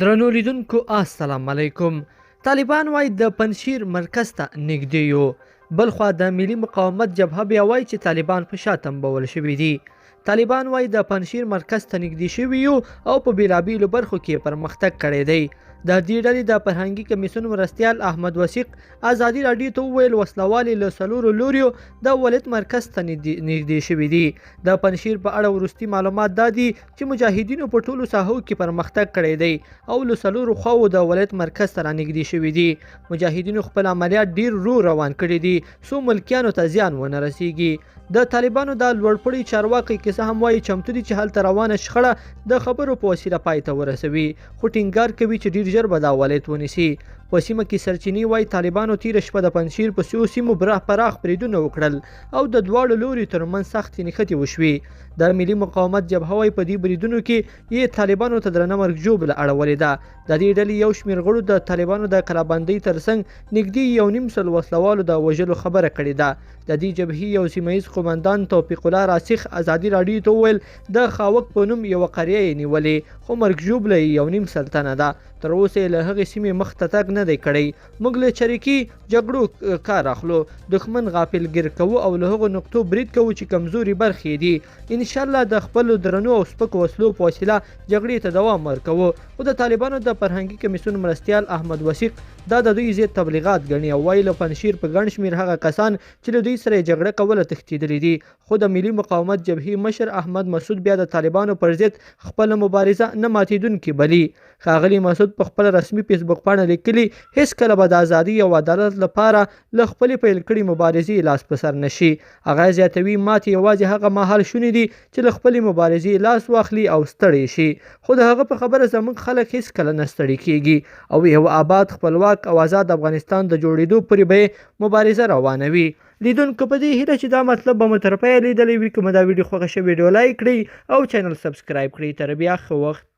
درنو لیدونکو السلام علیکم. طالبان وایي د پنجشیر مرکز ته نږدې یو. بلخوا د ملي مقاومت جبهه بیا وایي چې طالبان په شا تنبول شوي دي. طالبان وایي د پنجشیر مرکز ته نږدې شوي یو او په بېلابېلو برخو کې پرمختګ کړی دی. د دې ډلې د فرهنګي کمیسیون مرستیال احمد وثیق ازادي راډیو ته وویل وسلوالې له څلورو لوریو د ولایت مرکز ته نږدې شوي دي. د پنجشیر په اړه وروستي معلومات دا دي چې مجاهدینو په ټولو ساحو کې پرمختګ کړی دی او له څلورو خواوو د ولایت مرکز ته رانږدې شوي دي. مجاهدینو خپل عملیات ډیر رو روان کړي دي څو ملکیانو ته زیان ونه رسیږي. د طالبانو د لوړپوړي چارواکي کیسه هم وایي چمتو دي چې هلته روانه شخړه د خبرو په وسیله پای ته ورسوي، خو ټینګار کوي چې ډیر ژر به دا ولایت ونیسي. په سیمه کې سرچینې وایي طالبانو تیره شپه د پنجشیر په څو سیمو پراخ بریدونه وکړل او د دواړو لوري ترمنځ سختې نښتې وشوې. د ملي مقاومت جبهه وایي په دې بریدونو کې یې طالبانو ته درنه مرګ ژوبله اړولې ده. د دې ډلې یو شمېر غړو د طالبانو د کلابندۍ ترڅنګ نږدې 1.5 سل وسلوالو د وژلو خبره کړې ده. د دې جبهې یو سیمهیز قومندان توفیق الله راسخ ازادي راډیو ته وویل د خاوک په نوم یوه قریه یې نیولې، خو مرګ ژوبله یې 1.5 سل تنه ده. تر اوسه یې له هغې سیمې مخ ته تګ نه دی کړی. موږ له چریکي جګړو کار اخلو، دښمن غافلګیر کوو او له هغو نقطو برید کوو چې کمزوري برخې دي. انشاءالله د خپلو درنو او سپکو وسلو په وسیله جګړې ته دوام ورکوو. خو د طالبانو د فرهنګي کمیسیون مرستیال احمد وثیق دا د دوی ضد تبلیغات ګڼي او وایي له پنجشیر په ګڼ شمېر هغه کسان چې له دوی سره یې جګړه کوله تښتېدلي دي. خو د ملي مقاومت جبهې مشر احمد مسعود بیا د طالبانو پر ضد خپله مبارزه نه ماتېدونکې بلي. ښاغلي مسعود په خپل رسمي فیسبوک پاڼه لیکلي هیڅکله به د ازادۍ او عدالت لپاره له خپلې پیل کړې مبارزې لاس په سر نشي. هغه زیاتوي ماتې یوازې هغه مهال شونې دي چې له خپلې مبارزې لاس واخلي او ستړی شي. خو د هغه په خبره زموږ خلک هیڅکله نه ستړي کیږي او یو آباد خپلواک او آزاد افغانستان د جوړېدو پورې به مبارزه روانوي. لیدونکو په دې هیله چې دا مطلب به مو تر پایه لیدلی وي. که مو دا ویډیو خوښه شوې ویډیو لایک کړئ او چینل سبسکرایب کړئ. تر بیا ښه وخت.